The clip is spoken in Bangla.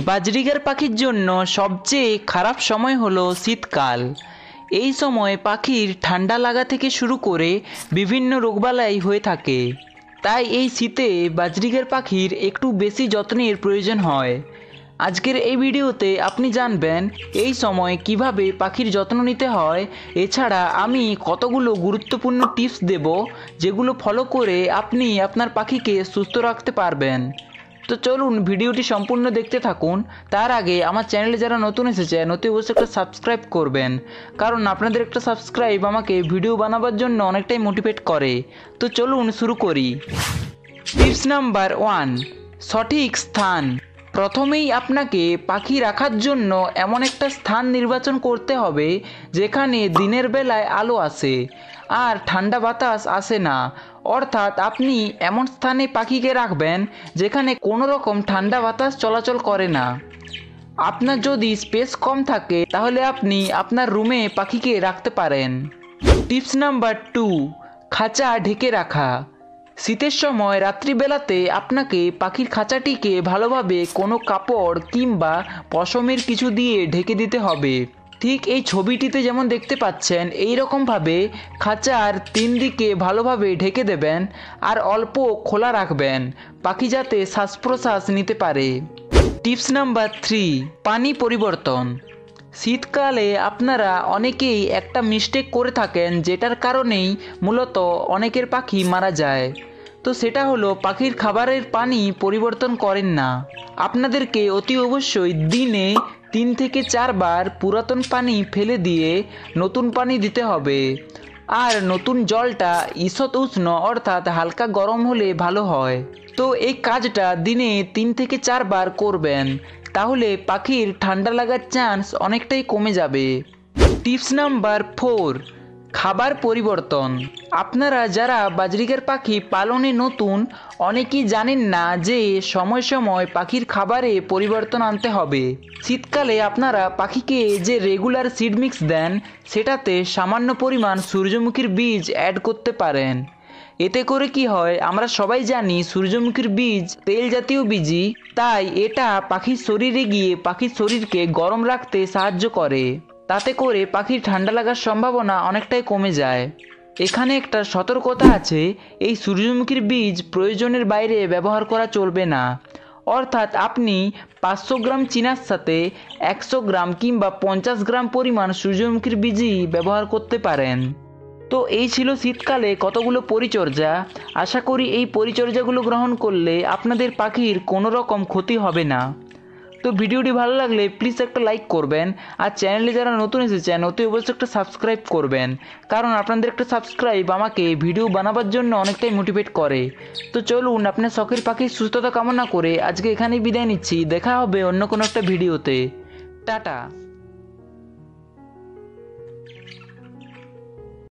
বাজরিগার পাখির জন্য সবচেয়ে খারাপ সময় হলো শীতকাল। এই সময় পাখির ঠান্ডা লাগা থেকে শুরু করে বিভিন্ন রোগবালাই হয়ে থাকে। তাই এই শীতে বাজরিগার পাখির একটু বেশি যত্নের প্রয়োজন হয়। আজকের এই ভিডিওতে আপনি জানবেন এই সময় কিভাবে পাখির যত্ন নিতে হয়। এছাড়া আমি কতগুলো গুরুত্বপূর্ণ টিপস দেব, যেগুলো ফলো করে আপনি আপনার পাখিকে সুস্থ রাখতে পারবেন। তো চলুন ভিডিওটি সম্পূর্ণ দেখতে থাকুন। তার আগে আমার চ্যানেলে যারা নতুন এসেছেন অতি অবশ্যই একটা সাবস্ক্রাইব করবেন, কারণ আপনাদের একটা সাবস্ক্রাইব আমাকে ভিডিও বানাবার জন্য অনেকটাই মোটিভেট করে। তো চলুন শুরু করি। টিপস নাম্বার 1, সঠিক স্থান। প্রথমেই আপনাকে পাখি রাখার জন্য এমন একটা স্থান নির্বাচন করতে হবে যেখানে দিনের বেলায় আলো আসে আর ঠান্ডা বাতাস আসে না। অর্থাৎ আপনি এমন স্থানে পাখিকে রাখবেন যেখানে কোনো রকম ঠান্ডা বাতাস চলাচল করে না। আপনার যদি স্পেস কম থাকে তাহলে আপনি আপনার রুমে পাখিকে রাখতে পারেন। টিপস নাম্বার 2, খাঁচা ঢেকে রাখা। শীতের সময় রাত্রিবেলাতে আপনাকে পাখির খাঁচাটিকে ভালোভাবে কোনো কাপড় কিংবা পশমের কিছু দিয়ে ঢেকে দিতে হবে। ঠিক এই ছবিটিতে যেমন দেখতে পাচ্ছেন, এই রকমভাবে খাঁচার 3 দিকে ভালোভাবে ঢেকে দেবেন আর অল্প খোলা রাখবেন, পাখি যাতে শ্বাস প্রশ্বাস নিতে পারে। টিপস নাম্বার 3, পানি পরিবর্তন। শীতকালে আপনারা অনেকেই একটা মিস্টেক করে থাকেন, যেটার কারণেই মূলত অনেকের পাখি মারা যায়। তো সেটা হলো পাখির খাবারের পানি পরিবর্তন করেন না। আপনাদেরকে অতি অবশ্যই দিনে 3 থেকে 4 বার পুরাতন পানি ফেলে দিয়ে নতুন পানি দিতে হবে। আর নতুন জলটা ঈষৎ উষ্ণ অর্থাৎ হালকা গরম হলে ভালো হয়। তো এই কাজটা দিনে 3 থেকে 4 বার করবেন, তাহলে পাখির ঠান্ডা লাগার চান্স অনেকটাই কমে যাবে। টিপস নাম্বার 4, খাবার পরিবর্তন। আপনারা যারা বাজরিগার পাখি পালনে নতুন, অনেকেই জানেন না যে সময় সময় পাখির খাবারে পরিবর্তন আনতে হবে। শীতকালে আপনারা পাখিকে যে রেগুলার সিড মিক্স দেন সেটাতে সামান্য পরিমাণ সূর্যমুখীর বীজ অ্যাড করতে পারেন। এতে করে কি হয়, আমরা সবাই জানি সূর্যমুখীর বীজ তেল জাতীয় বীজই, তাই এটা পাখির শরীরে গিয়ে পাখির শরীরকে গরম রাখতে সাহায্য করে। তাতে করে পাখির ঠান্ডা লাগার সম্ভাবনা অনেকটাই কমে যায়। এখানে একটা সতর্কতা আছে, এই সূর্যমুখীর বীজ প্রয়োজনের বাইরে ব্যবহার করা চলবে না। অর্থাৎ আপনি 500 গ্রাম চিনার সাথে 100 গ্রাম কিংবা 50 গ্রাম পরিমাণ সূর্যমুখীর বীজই ব্যবহার করতে পারেন। তো এই ছিল শীতকালে কতগুলো পরিচর্যা। আশা করি এই পরিচর্যাগুলো গ্রহণ করলে আপনাদের পাখির কোনো রকম ক্ষতি হবে না। তো ভিডিওটি ভালো লাগলে প্লিজ একটা লাইক করবেন, আর চ্যানেলে যারা নতুন এসেছেন অতি অবশ্যই একটা সাবস্ক্রাইব করবেন, কারণ আপনাদের একটা সাবস্ক্রাইব আমাকে ভিডিও বানাবার জন্য অনেকটাই মোটিভেট করে। তো চলুন আপনার শখের পাখির সুস্থতা কামনা করে আজকে এখানেই বিদায় নিচ্ছি। দেখা হবে অন্য কোনো একটা ভিডিওতে। টাটা।